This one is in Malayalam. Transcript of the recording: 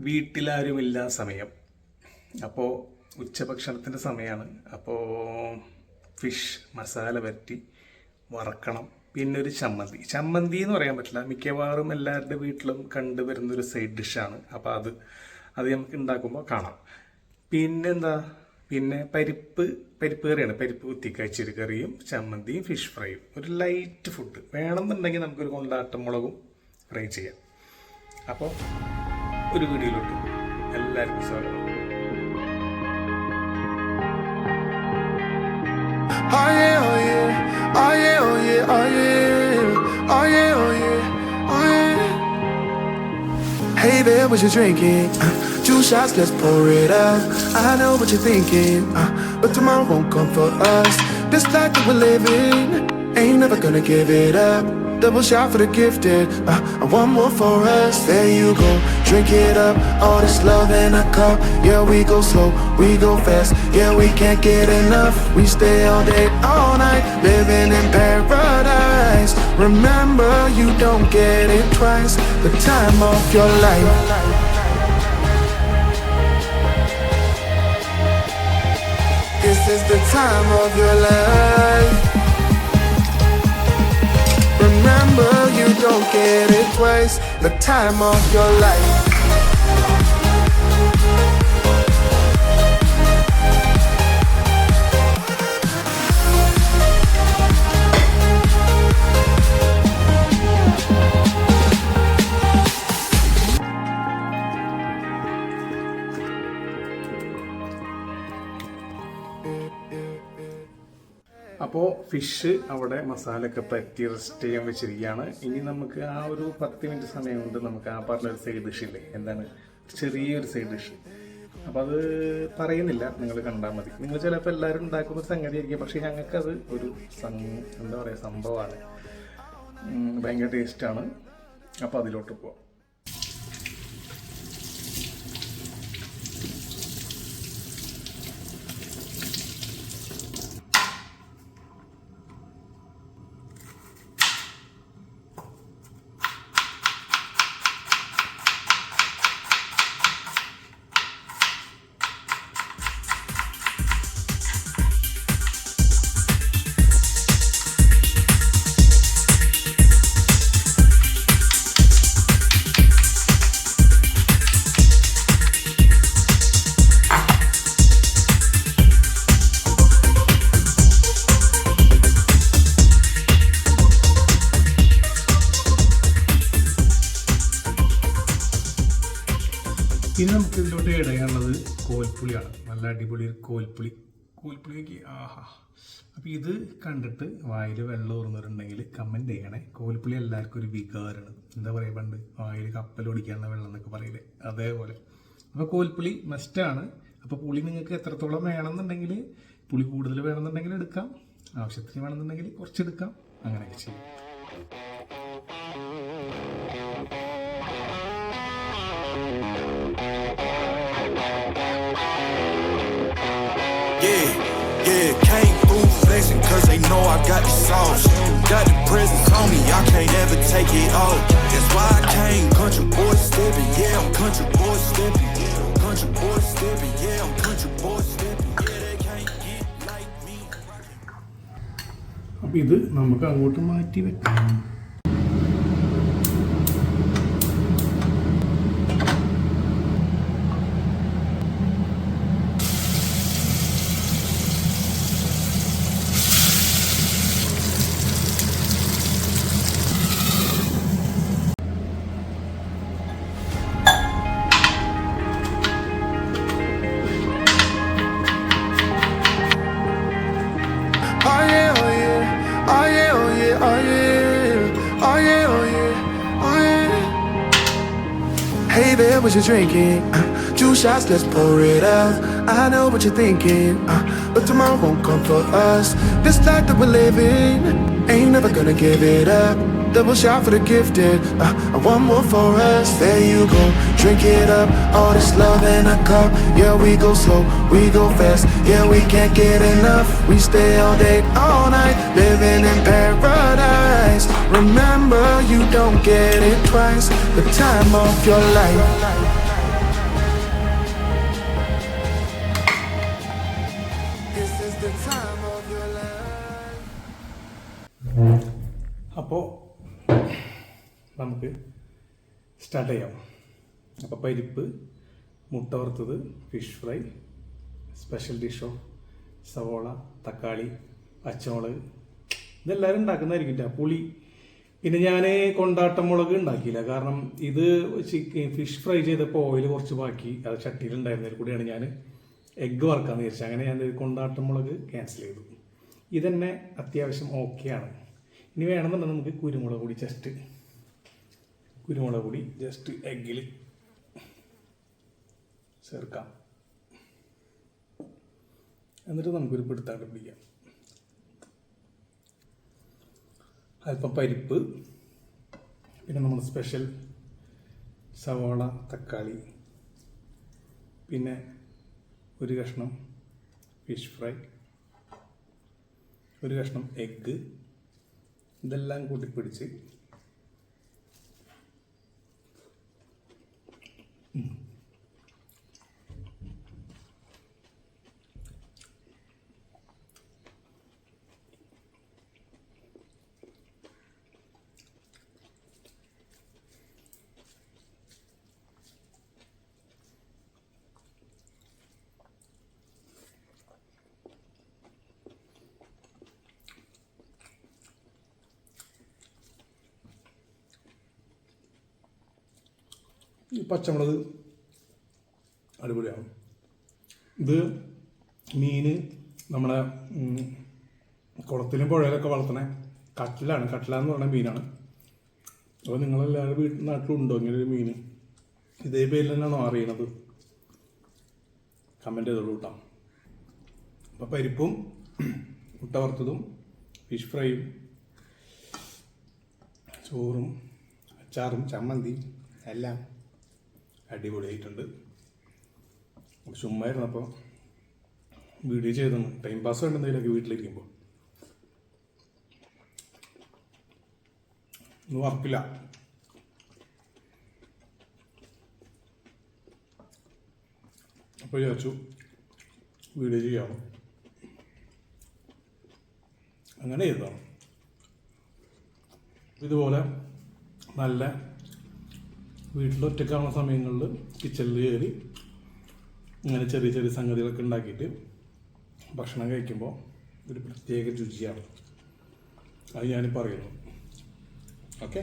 വീട്ടിലാരുമില്ല സമയം. അപ്പോൾ ഉച്ചഭക്ഷണത്തിൻ്റെ സമയമാണ്. അപ്പോൾ ഫിഷ് മസാല പരട്ടി വറക്കണം. പിന്നെ ഒരു ചമ്മന്തി എന്ന് പറയാൻ പറ്റില്ല, മിക്കവാറും എല്ലാവരുടെ വീട്ടിലും കണ്ടുവരുന്നൊരു സൈഡ് ഡിഷാണ്. അപ്പോൾ അത് നമുക്ക് ഉണ്ടാക്കുമ്പോൾ കാണാം. പിന്നെന്താ, പിന്നെ പരിപ്പ് കറിയാണ്. പരിപ്പ് കുത്തിക്കാച്ചിരി കറിയും ചമ്മന്തിയും ഫിഷ് ഫ്രൈയും. ഒരു ലൈറ്റ് ഫുഡ് വേണമെന്നുണ്ടെങ്കിൽ നമുക്കൊരു കൊണ്ടാട്ടം മുളകും ഫ്രൈ ചെയ്യാം. അപ്പോൾ ഒരു വീഡിയോയിലോട്ട് എല്ലാവർക്കും സ്വാഗതം. Oh yeah, oh yeah, oh yeah, oh yeah, oh yeah, oh yeah, oh yeah, oh yeah. Hey there, what you drinking? 2 shots, let's pour it out. I know what you're thinking, but tomorrow won't come for us. This life that we're living, ain't never gonna give it up. Double shot for the gifted, and one more for us. There you go, drink it up. All this love in a cup. Yeah, we go slow, we go fast. Yeah, we can't get enough. We stay all day, all night, living in paradise. Remember, you don't get it twice. The time of your life. This is the time of your life. Remember, you don't get it twice. The time of your life. അപ്പോൾ ഫിഷ് അവിടെ മസാലയൊക്കെ പറ്റി റെസ്റ്റ് ചെയ്യാൻ വെച്ചിരിക്കുകയാണ്. ഇനി നമുക്ക് ആ ഒരു 10 മിനിറ്റ് സമയം കൊണ്ട് നമുക്ക് ആ പറഞ്ഞൊരു സൈഡ് ഡിഷില്ലേ, എന്താണ് ചെറിയൊരു സൈഡ് ഡിഷ്. അപ്പോൾ അത് പറയുന്നില്ല, നിങ്ങൾ കണ്ടാൽ മതി. നിങ്ങൾ ചിലപ്പോൾ എല്ലാവരും ഉണ്ടാക്കുന്ന സംഗതി ആയിരിക്കും, പക്ഷേ ഞങ്ങൾക്കത് ഒരു എന്താ പറയുക സംഭവമാണ്. ഭയങ്കര ടേസ്റ്റാണ്. അപ്പോൾ അതിലോട്ട് പോവാം. ഇനി നമുക്ക് ഇതിലോട്ട് ഇടയാനുള്ളത് കോൽപ്പുളിയാണ്. നല്ല അടിപൊളി കോൽപ്പുളിക്ക് ആഹാ. അപ്പോൾ ഇത് കണ്ടിട്ട് വായിൽ വെള്ളം ഊർന്നവരുണ്ടെങ്കിൽ കമൻറ്റ് ചെയ്യണേ. കോൽപ്പുളി എല്ലാവർക്കും ഒരു വികാരമാണ്. എന്താ പറയുക, പണ്ട് വായിൽ കപ്പൽ ഓടിക്കാനുള്ള വെള്ളം എന്നൊക്കെ പറയില്ലേ, അതേപോലെ. അപ്പോൾ കോൽപ്പുളി മസ്റ്റാണ്. അപ്പോൾ പുളി നിങ്ങൾക്ക് എത്രത്തോളം വേണമെന്നുണ്ടെങ്കിൽ, പുളി കൂടുതൽ വേണമെന്നുണ്ടെങ്കിൽ എടുക്കാം, ആവശ്യത്തിന് വേണമെന്നുണ്ടെങ്കിൽ കുറച്ചെടുക്കാം, അങ്ങനെയൊക്കെ ചെയ്യും. Yeah, can't fool flexing cause they know I got the sauce. Got the presence on me, I can't ever take it off. That's why I came country boy stepping, yeah, I'm country boy stepping. Country boy stepping, yeah, I'm country boy stepping. Yeah, they can't get like me. അപ്പോൾ ഇത് നമുക്ക് അങ്ങോട്ട് മാറ്റി വെക്കാം. Oh yeah, oh yeah, oh yeah, oh yeah, oh yeah, oh yeah, oh yeah, oh yeah. Hey there, what you drinking? 2 shots, let's pour it out. I know what you're thinking, but tomorrow won't come for us. This life that we're living, ain't never gonna give it up. Double shot for the gifted, and one more for us. There you go, drink it up. All this love in a cup. Yeah, we go slow, we go fast. Yeah, we can't get enough. We stay all day, all night, living in paradise. Remember, you don't get it twice. The time of your life. നമുക്ക് സ്റ്റാർട്ട് ചെയ്യാം. അപ്പോൾ പരിപ്പ്, മുട്ട വറുത്തത്, ഫിഷ് ഫ്രൈ, സ്പെഷ്യൽ ഡിഷോ, സവോള, തക്കാളി, പച്ചമുളക്, ഇതെല്ലാവരും ഉണ്ടാക്കുന്നതായിരിക്കും. പുളി, പിന്നെ ഞാൻ കൊണ്ടാട്ടം മുളക് ഉണ്ടാക്കിയില്ല. കാരണം ഇത് ഫിഷ് ഫ്രൈ ചെയ്തപ്പോൾ ഓയിൽ കുറച്ച് ബാക്കി അത് ചട്ടിയിലുണ്ടായിരുന്നതിൽ കൂടിയാണ് ഞാൻ എഗ്ഗ് വറുക്കാമെന്ന് വിചാരിച്ചത്. അങ്ങനെ ഞാൻ കൊണ്ടാട്ടം മുളക് ക്യാൻസൽ ചെയ്തു. ഇതന്നെ അത്യാവശ്യം ഓക്കെയാണ്. ഇനി വേണമെന്നുണ്ടെങ്കിൽ നമുക്ക് കുരുമുളക് പൊടി ജസ്റ്റ് എഗ്ഗിൽ ചേർക്കാം. എന്നിട്ട് നമുക്കൊരു പിടുത്താണ്ട് പിടിക്കാം. അല്പം പരിപ്പ്, പിന്നെ നമ്മൾ സ്പെഷ്യൽ സവോള, തക്കാളി, പിന്നെ ഒരു കഷ്ണം ഫിഷ് ഫ്രൈ, ഒരു കഷ്ണം എഗ്ഗ്, ഇതെല്ലാം കൂട്ടിപ്പിടിച്ച് ഈ പച്ചമുളക് അടിപൊളിയാണ്. ഇത് മീൻ നമ്മളെ കുളത്തിലും പുഴയിലൊക്കെ വളർത്തുന്ന കട്ട്ല എന്ന് പറയുന്ന മീനാണ്. അപ്പോൾ നിങ്ങളെല്ലാവരും നാട്ടിലുണ്ടോ ഇങ്ങനെ ഒരു മീൻ? ഇതേ പേരിൽ തന്നെയാണോ അറിയണത്? കമൻറ്റ് ചെയ്തോളൂ കേട്ടോ. അപ്പോൾ പരിപ്പും മുട്ട വറുത്തതും ഫിഷ് ഫ്രൈയും ചോറും അച്ചാറും ചമ്മന്തി എല്ലാം അടിപൊളിയായിട്ടുണ്ട്. ചുമ്മാ ഇരുന്നപ്പോൾ വീഡിയോ ചെയ്തു, ടൈം പാസ് വേണ്ട എന്തെങ്കിലുമൊക്കെ വീട്ടിലിരിക്കുമ്പോൾ. ഒന്നും വർക്കില്ല. അപ്പോൾ വിചാരിച്ചു വീഡിയോ ചെയ്യാമോ, അങ്ങനെ ചെയ്തതാണ്. ഇതുപോലെ നല്ല വീട്ടിലൊറ്റക്കാവുന്ന സമയങ്ങളിൽ കിച്ചണിൽ കയറി ഇങ്ങനെ ചെറിയ ചെറിയ സംഗതികളൊക്കെ ഉണ്ടാക്കിയിട്ട് ഭക്ഷണം കഴിക്കുമ്പോൾ ഒരു പ്രത്യേക രുചിയാണ്. അത് ഞാൻ പറയുന്നു. ഓക്കെ.